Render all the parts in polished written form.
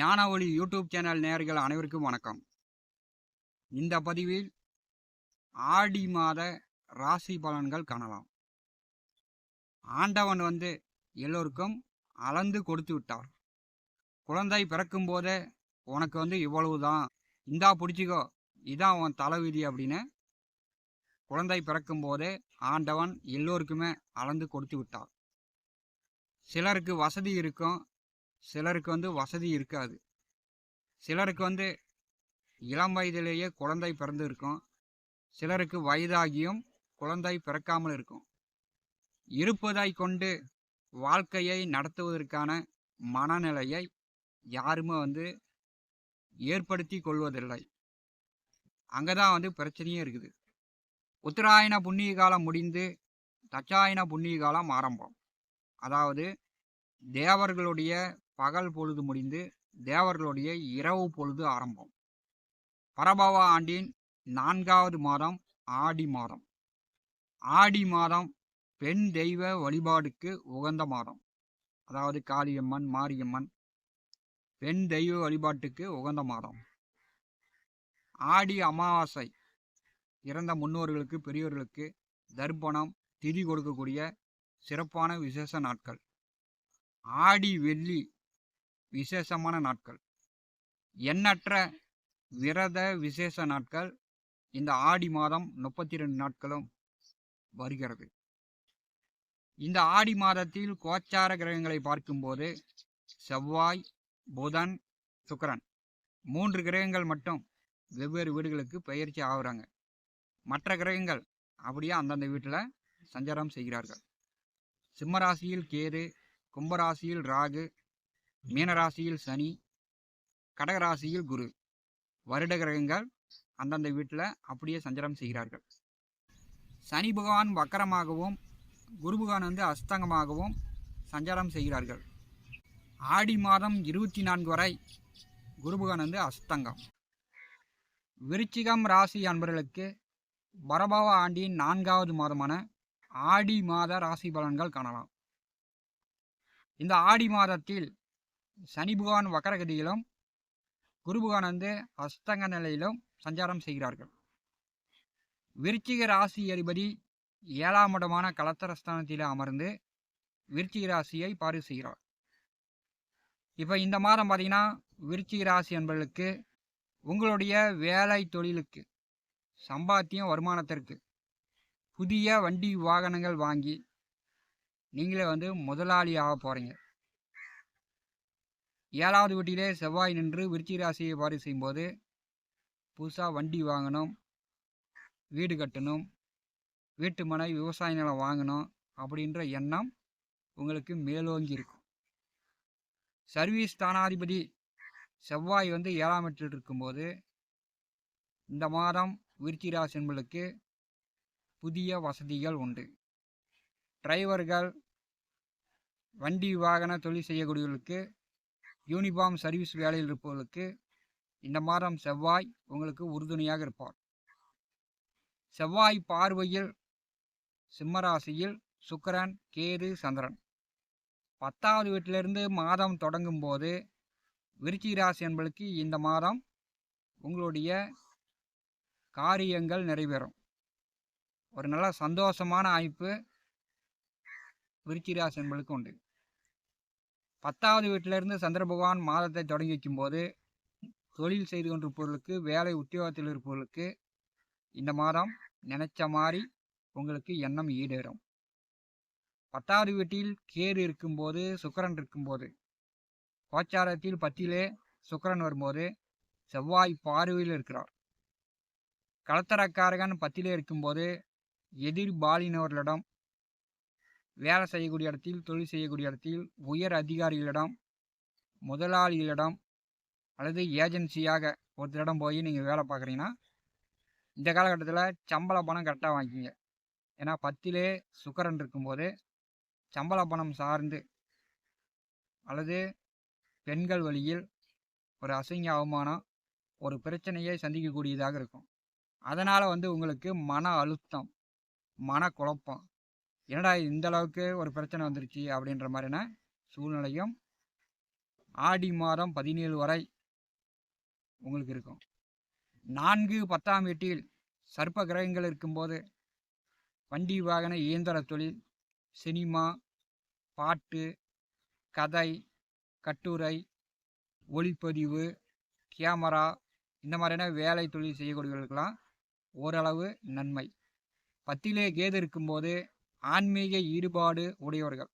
ஞான ஒளி YouTube channel நேயர்கள் அனைவருக்கும் வணக்கம். இந்த பதிவில் ஆடி மாத ராசி பலன்கள் காணலாம். ஆண்டவன் எல்லோருக்கும் அளந்து கொடுத்து விட்டார். குழந்தை பிறக்கும் போதே உனக்கு இவ்வளவுதான், இந்தா பிடிச்சிக்கோ, இதான் உன் தலைவிதி அப்படின்னு குழந்தை பிறக்கும் போதே ஆண்டவன் எல்லோருக்குமே அளந்து கொடுத்து விட்டார். சிலருக்கு வசதி இருக்கும், சிலருக்கு வசதி இருக்காது. சிலருக்கு இளம் வயதிலேயே குழந்தை பிறந்து இருக்கும், சிலருக்கு வயதாகியும் குழந்தை பிறக்காமல் இருக்கும். இருப்பதை கொண்டு வாழ்க்கையை நடத்துவதற்கான மனநிலையை யாருமே ஏற்படுத்தி கொள்வதில்லை. அங்கதான் பிரச்சனையே இருக்குது. உத்தராயண புண்ணிய காலம் முடிந்து தட்சாயண புண்ணிய காலம் ஆரம்பம். அதாவது தேவர்களுடைய பகல் பொழுது முடிந்து தேவர்களுடைய இரவு பொழுது ஆரம்பம். பரபவ ஆண்டின் 4வது மாதம் ஆடி மாதம். ஆடி மாதம் பெண் தெய்வ வழிபாடுக்கு உகந்த மாதம். அதாவது காளியம்மன், மாரியம்மன், பெண் தெய்வ வழிபாட்டுக்கு உகந்த மாதம். ஆடி அமாவாசை இறந்த முன்னோர்களுக்கு, பெரியோர்களுக்கு தர்ப்பணம், திதி கொடுக்கக்கூடிய சிறப்பான விசேஷ நாட்கள். ஆடி வெள்ளி விசேஷமான நாட்கள். எண்ணற்ற விரத விசேஷ நாட்கள் இந்த ஆடி மாதம் 32 நாட்களும் வருகிறது. இந்த ஆடி மாதத்தில் கோச்சார கிரகங்களை பார்க்கும்போது செவ்வாய், புதன், சுக்கிரன் 3 கிரகங்கள் மட்டும் வெவ்வேறு வீடுகளுக்கு பெயர்ச்சி ஆகுறாங்க. மற்ற கிரகங்கள் அப்படியே அந்தந்த வீட்டில் சஞ்சாரம் செய்கிறார்கள். சிம்மராசியில் கேது, கும்பராசியில் ராகு, மீனராசியில் சனி, கடகராசியில் குரு. வருட கிரகங்கள் அந்தந்த வீட்டில் அப்படியே சஞ்சாரம் செய்கிறார்கள். சனி பகவான் வக்கரமாகவும் குரு பகவான் அஸ்தங்கமாகவும் சஞ்சாரம் செய்கிறார்கள். ஆடி மாதம் 24 வரை குரு பகவான் அஸ்தங்கம். விருச்சிகம் ராசி அன்பர்களுக்கு பரபவ ஆண்டின் 4வது மாதமான ஆடி மாத ராசி பலன்கள் காணலாம். இந்த ஆடி மாதத்தில் சனி பகவான் வக்கரகதியிலும் குரு பகவான் அஸ்தங்க நிலையிலும் சஞ்சாரம் செய்கிறார்கள். விருச்சிக ராசி அதிபதி 7ஆம் இடமான கலத்தரஸ்தானத்தில் அமர்ந்து விருச்சிக ராசியை பார்வை செய்கிறார். இப்போ இந்த மாதம் பார்த்தீங்கன்னா விருச்சிக ராசி என்பவர்களுக்கு உங்களுடைய வேலை தொழிலுக்கு, சம்பாத்தியம், வருமானத்திற்கு புதிய வண்டி வாகனங்கள் வாங்கி நீங்களே முதலாளி ஆக போகிறீங்க. 7வது வீட்டிலே செவ்வாய் நின்று விருச்சிக ராசியை பார்வை செய்யும்போது புதுசாக வண்டி வாங்கணும், வீடு கட்டணும், வீட்டு மனை, விவசாய நிலம் வாங்கணும் அப்படின்ற எண்ணம் உங்களுக்கு மேலோங்கி இருக்கும். சர்வீஸ் ஸ்தானாதிபதி செவ்வாய் 7ஆம் இடத்தில் இருக்கும்போது இந்த மாதம் விருச்சிக ராசி என்பவர்களுக்கு புதிய வசதிகள் உண்டு. டிரைவர்கள், வண்டி வாகன தொழில் செய்யக்கூடியவர்களுக்கு, யூனிஃபார்ம் சர்வீஸ் வேலையில் இருப்பவர்களுக்கு இந்த மாதம் செவ்வாய் உங்களுக்கு உறுதுணையாக இருப்பார். செவ்வாய் பார்வையில் சிம்மராசியில் சுக்கிரன், கேது, சந்திரன் 10வது வீட்டிலிருந்து மாதம் தொடங்கும் போது விருச்சிக ராசி என்பவர்களுக்கு இந்த மாதம் உங்களுடைய காரியங்கள் நிறைவேறும். ஒரு நல்ல சந்தோஷமான அமைப்பு விருச்சிக ராசி என்பவர்களுக்கு உண்டு. 10வது வீட்டிலிருந்து சந்திர பகவான் மாதத்தை தொடங்கி வைக்கும்போது தொழில் செய்து கொண்டிருப்பவர்களுக்கு, வேலை உத்தியோகத்தில் இருப்பவர்களுக்கு இந்த மாதம் நினைச்ச மாதிரி உங்களுக்கு எண்ணம் ஈடேறும். 10வது வீட்டில் கேது இருக்கும்போது, சுக்கிரன் இருக்கும்போது, கோச்சாரத்தில் 10லே சுக்கிரன் வரும்போது செவ்வாய் பார்வையில் இருக்கிறார். கலத்தரக்காரகன் 10லே இருக்கும்போது எதிர்பாலினவர்களிடம், வேலை செய்யக்கூடிய இடத்தில், தொழில் செய்யக்கூடிய இடத்தில், உயர் அதிகாரிகளிடம், முதலாளிகளிடம் அல்லது ஏஜென்சியாக ஒருத்தரிடம் போய் நீங்கள் வேலை பார்க்குறீங்கன்னா இந்த காலகட்டத்தில் சம்பள பணம் கரெக்டாக வாங்கிக்கிங்க. ஏன்னா 10லே சுக்கிரன் இருக்கும்போது சம்பள பணம் சார்ந்து அல்லது பெண்கள் வழியில் ஒரு அசிங்க அவமானம், ஒரு பிரச்சனையை சந்திக்கக்கூடியதாக இருக்கும். அதனால் உங்களுக்கு மன அழுத்தம், மனக்குழப்பம், என்னடா இந்த அளவுக்கு ஒரு பிரச்சனை வந்துருச்சு அப்படின்ற மாதிரியான சூழ்நிலையும் ஆடி மாதம் 17 வரை உங்களுக்கு இருக்கும். 4 10ஆம் வீட்டில் சர்ப்ப கிரகங்கள் இருக்கும்போது வண்டி வாகன இயந்திர தொழில், சினிமா, பாட்டு, கதை, கட்டுரை, ஒளிப்பதிவு, கேமரா இந்த மாதிரியான வேலை தொழில் செய்யக்கூடியவர்களுக்கெல்லாம் ஓரளவு நன்மை. 10லே கேது இருக்கும்போது ஆன்மீக ஈடுபாடு உடையவர்கள்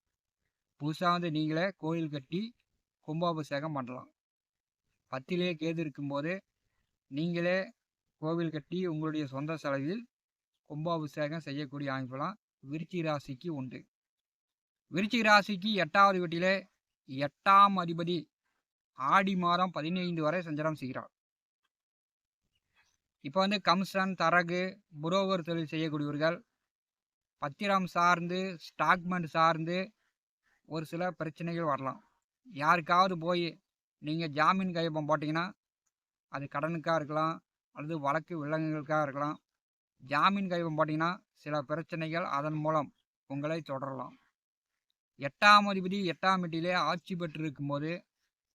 புதுசாக வந்து நீங்களே கோயில் கட்டி கும்பாபிஷேகம் பண்ணலாம். 10லே கேது இருக்கும்போது நீங்களே கோவில் கட்டி உங்களுடைய சொந்த செலவில் கும்பாபிஷேகம் செய்யக்கூடிய அமைப்பெல்லாம் விருச்சிக ராசிக்கு உண்டு. விருச்சிக ராசிக்கு 8வது வீட்டிலே 8ஆம் அதிபதி ஆடி மாதம் 15 வரை சஞ்சாரம் செய்கிறார். இப்போ வந்து கமிஷன், தரகு, புரோக்கர் தொழில் செய்யக்கூடியவர்கள், பத்திரம் சார்ந்து ஸ்டாக்மெண்ட் சார்ந்து ஒரு சில பிரச்சனைகள் வரலாம். யாருக்காவது போய் நீங்கள் ஜாமீன் கையொப்பம் போட்டிங்கன்னா அது கடனுக்காக இருக்கலாம், அல்லது வழக்கு விலங்குகளுக்காக இருக்கலாம். ஜாமீன் கையொப்பம் போட்டிங்கன்னா சில பிரச்சனைகள் அதன் மூலம் உங்களை தொடரலாம். 8ஆம் அதிபதி 8ஆம் வீட்டிலே ஆட்சி பெற்று இருக்கும்போது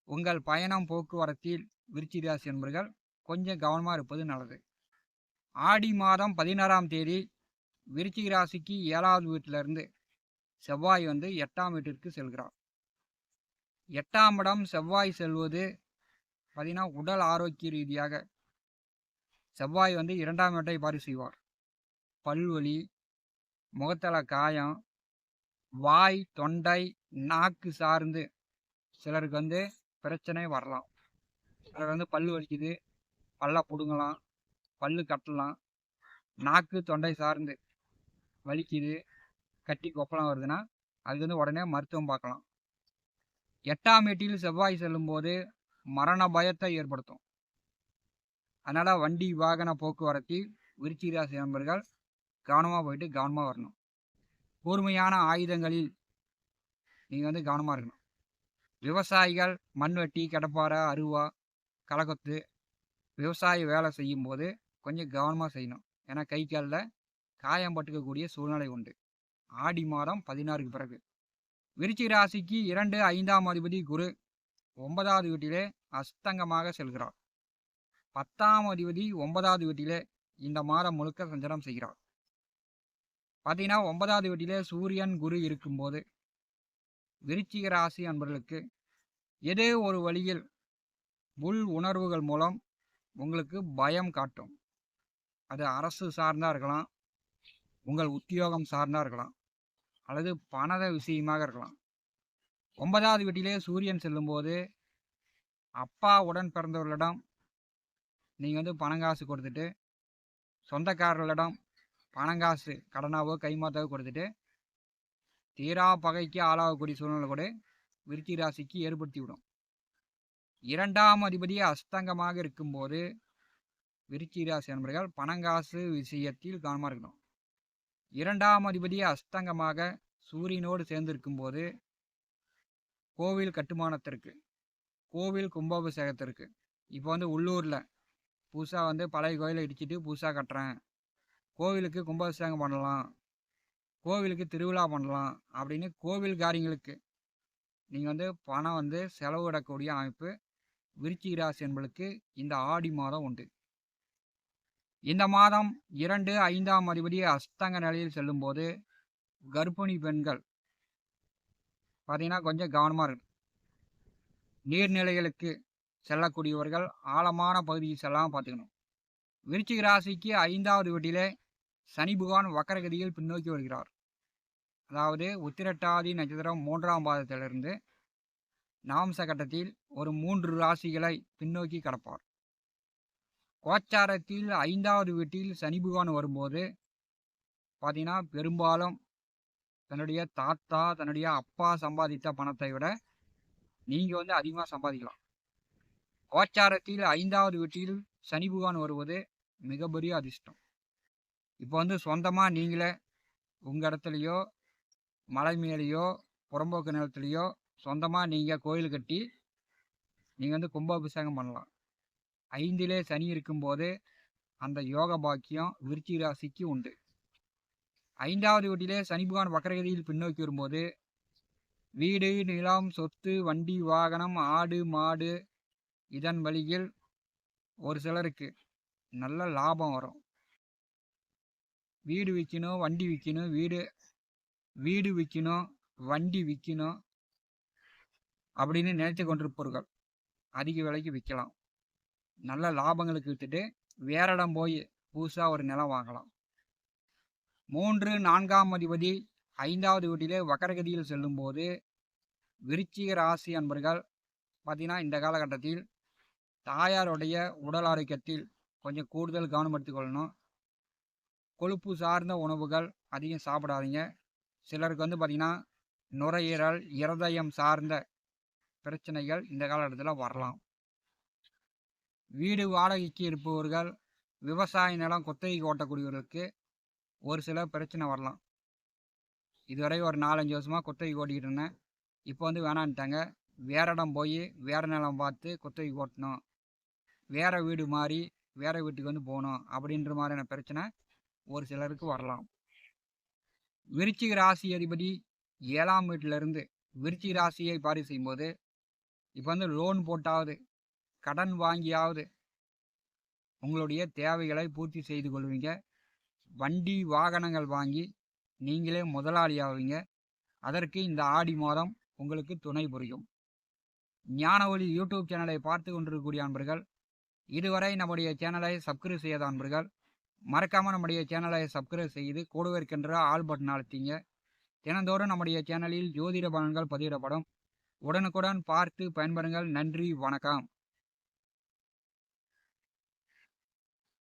உங்கள் பயணம் போக்குவரத்தில் விருச்சிக ராசி என்பவர்கள் கொஞ்சம் கவனமாக இருப்பது நல்லது. ஆடி மாதம் 16ஆம் தேதி விருச்சிக ராசிக்கு 7வது வீட்டிலிருந்து செவ்வாய் வந்து 8ஆம் வீட்டிற்கு செல்கிறார். 8ஆம் இடம் செவ்வாய் செல்வது பார்த்தீங்கன்னா உடல் ஆரோக்கிய ரீதியாக செவ்வாய் வந்து 2ஆம் வீட்டை பாரி செய்வார். பல்வலி, முகத்தல காயம், வாய், தொண்டை, நாக்கு சார்ந்து சிலருக்கு வந்து பிரச்சனை வரலாம். சிலர் வந்து பல்லு வலிக்குது, பல்ல பிடுங்கலாம், பல்லு கட்டலாம், நாக்கு தொண்டை சார்ந்து வலிக்குது, கட்டி கொப்பளம் வருதுன்னா அதுக்கு வந்து உடனே மருத்துவம் பார்க்கலாம். 8ஆம் வீட்டில் செவ்வாய் செல்லும்போது மரண பயத்தை ஏற்படுத்தும். அதனால் வண்டி வாகன போக்குவரத்தில் விருச்சிக ராசி நண்பர்கள் கவனமாக போயிட்டு கவனமாக வரணும். கூர்மையான ஆயுதங்களில் நீங்கள் வந்து கவனமாக இருக்கணும். விவசாயிகள் மண்வெட்டி, கடப்பாரை, அருவா, களகொத்து விவசாய வேலை செய்யும்போது கொஞ்சம் கவனமாக செய்யணும். ஏன்னா கை காலில் காயம் பட்டுக்கக்கூடிய சூழ்நிலை உண்டு ஆடி மாதம் 16க்கு பிறகு. விருச்சிக ராசிக்கு 2, 5ஆம் அதிபதி குரு 9வது வீட்டிலே அஸ்தங்கமாக செல்கிறார். 10ஆம் அதிபதி 9வது வீட்டிலே இந்த மாதம் முழுக்க சஞ்சாரம் செய்கிறார். பார்த்தீங்கன்னா 9வது வீட்டிலே சூரியன் குரு இருக்கும்போது விருச்சிக ராசி அன்பர்களுக்கு ஏதோ ஒரு வழியில் உள் உணர்வுகள் மூலம் உங்களுக்கு பயம் காட்டும். அது அரசு சார்ந்தா இருக்கலாம், உங்கள் உத்தியோகம் சார்ந்தா இருக்கலாம், அல்லது பண விஷயமாக இருக்கலாம். 9வது வீட்டிலே சூரியன் செல்லும்போது அப்பா உடன் பிறந்தவர்களிடம் நீங்கள் வந்து பணங்காசு கொடுத்துட்டு, சொந்தக்காரர்களிடம் பணங்காசு கடனாவோ கைமாத்தாவோ கொடுத்துட்டு தீரா பகைக்கு ஆளாகக்கூடிய சூழ்நிலை கூட விருச்சிக ராசிக்கு ஏற்படுத்தி விடும். 2ஆம் அதிபதி அஸ்தங்கமாக இருக்கும்போது விருச்சிக ராசி நண்பர்கள் பணங்காசு விஷயத்தில் கவனமாக இருக்கணும். 2ஆம் அதிபதி அஸ்தங்கமாக சூரியனோடு சேர்ந்து இருக்கும்போது கோவில் கட்டுமானத்திற்கு, கோவில் கும்பாபிஷேகத்திற்கு, இப்போ வந்து உள்ளூரில் புதுசாக வந்து பழைய கோயிலை இடிச்சிட்டு புதுசாக கட்டுறேன், கோவிலுக்கு கும்பாபிஷேகம் பண்ணலாம், கோவிலுக்கு திருவிழா பண்ணலாம் அப்படின்னு கோவில் காரியங்களுக்கு நீங்கள் வந்து பணம் வந்து செலவிடக்கூடிய அமைப்பு விருச்சிக ராசி என்பதற்கு இந்த ஆடி மாதம் உண்டு. இந்த மாதம் 2, 5ஆம் அதிபதி அஸ்தங்க நிலையில் செல்லும்போது கர்ப்பிணி பெண்கள் பார்த்தீங்கன்னா கொஞ்சம் கவனமாக இருக்கு. நீர்நிலைகளுக்கு செல்லக்கூடியவர்கள் ஆழமான பகுதிக்கு செல்லாமல் பார்த்துக்கணும். விருச்சிக ராசிக்கு 5வது வீட்டிலே சனி பகவான் வக்கரகதியில் பின்னோக்கி வருகிறார். அதாவது உத்திரட்டாதி நட்சத்திரம் 3ஆம் பாதத்திலிருந்து நவம்ச கட்டத்தில் ஒரு 3 ராசிகளை பின்னோக்கி கடப்பார். கோச்சாரத்தில் 5வது வீட்டில் சனி பகவான் வரும்போது பார்த்தீங்கன்னா பெரும்பாலும் தன்னுடைய தாத்தா, தன்னுடைய அப்பா சம்பாதித்த பணத்தை விட நீங்கள் வந்து அதிகமாக சம்பாதிக்கலாம். கோச்சாரத்தில் 5வது வீட்டில் சனி பகவான் வருவது மிகப்பெரிய அதிர்ஷ்டம். இப்போ வந்து சொந்தமாக நீங்களே உங்கள் இடத்துலையோ மலை மேலேயோ புறம்போக்கு நிலத்துலையோ சொந்தமாக நீங்கள் கோயில் கட்டி நீங்கள் வந்து கும்பாபிஷேகம் பண்ணலாம். 5லே சனி இருக்கும்போது அந்த யோக பாக்கியம் விருச்சிக ராசிக்கு உண்டு. 5வது வீட்டிலே சனி பகவான் வக்கரகதியில் பின்னோக்கி வரும்போது வீடு, நிலம், சொத்து, வண்டி, வாகனம், ஆடு, மாடு இதன் வழியில் ஒரு சிலருக்கு நல்ல லாபம் வரும். வீடு விற்கணும், வண்டி விற்கணும், வீடு விற்கணும், வண்டி விற்கணும் அப்படின்னு நினைத்து கொண்டிருப்பவர்கள் அதிக விலைக்கு விற்கலாம். நல்ல லாபங்களுக்கு விற்றுட்டு வேற இடம் போய் புதுசாக ஒரு நிலம் வாங்கலாம். 3, 4ஆம் அதிபதி 5வது வீட்டிலே வக்கரகதியில் செல்லும்போது விருச்சிக ராசி அன்பர்கள் பார்த்தீங்கன்னா இந்த காலகட்டத்தில் தாயாருடைய உடல் ஆரோக்கியத்தில் கொஞ்சம் கூடுதல் கவனம் எடுத்துக்கொள்ளணும். கொழுப்பு சார்ந்த உணவுகள் அதிகம் சாப்பிடாதீங்க. சிலருக்கு பார்த்தீங்கன்னா நுரையீரல், இருதயம் சார்ந்த பிரச்சனைகள் இந்த காலகட்டத்தில் வரலாம். வீடு வாடகைக்கு இருப்பவர்கள், விவசாய நிலம் குத்தகைக்கு ஓட்டக்கூடியவர்களுக்கு ஒரு சில பிரச்சனை வரலாம். இதுவரை ஒரு 4-5 வருஷமாக குத்தகைக்கு ஓட்டிக்கிட்டு இருந்தேன். இப்போ வேணான்ட்டாங்க. வேற இடம் போய் வேற நிலம் பார்த்து குத்தகைக்கு ஓட்டணும், வேற வீடு மாறி வேற வீட்டுக்கு போகணும் அப்படின்ற மாதிரியான பிரச்சனை ஒரு சிலருக்கு வரலாம். விருச்சிக ராசி அதிபதி 7ஆம் வீட்டிலிருந்து விருச்சிக ராசியை பாரி செய்யும்போது இப்போ லோன் போட்டாவது கடன் வாங்கியாவது உங்களுடைய தேவைகளை பூர்த்தி செய்து கொள்வீங்க. வண்டி வாகனங்கள் வாங்கி நீங்களே முதலாளியாவீங்க. அதற்கு இந்த ஆடி மாதம் உங்களுக்கு துணை புரியும். ஞானவழி யூடியூப் சேனலை பார்த்து கொண்டிருக்கக்கூடிய அன்பர்கள், இதுவரை நம்முடைய சேனலை சப்ஸ்கிரைப் செய்யாத அன்பர்கள் மறக்காமல் நம்முடைய சேனலை சப்ஸ்கிரைப் செய்து கூடவே இருக்கின்ற ஆல் பட்டன் அழுத்திங்க. தினந்தோறும் நம்முடைய சேனலில் ஜோதிட பலன்கள் பதிவிடப்படும். உடனுக்குடன் பார்த்து பயன்பெறுங்கள். நன்றி, வணக்கம்.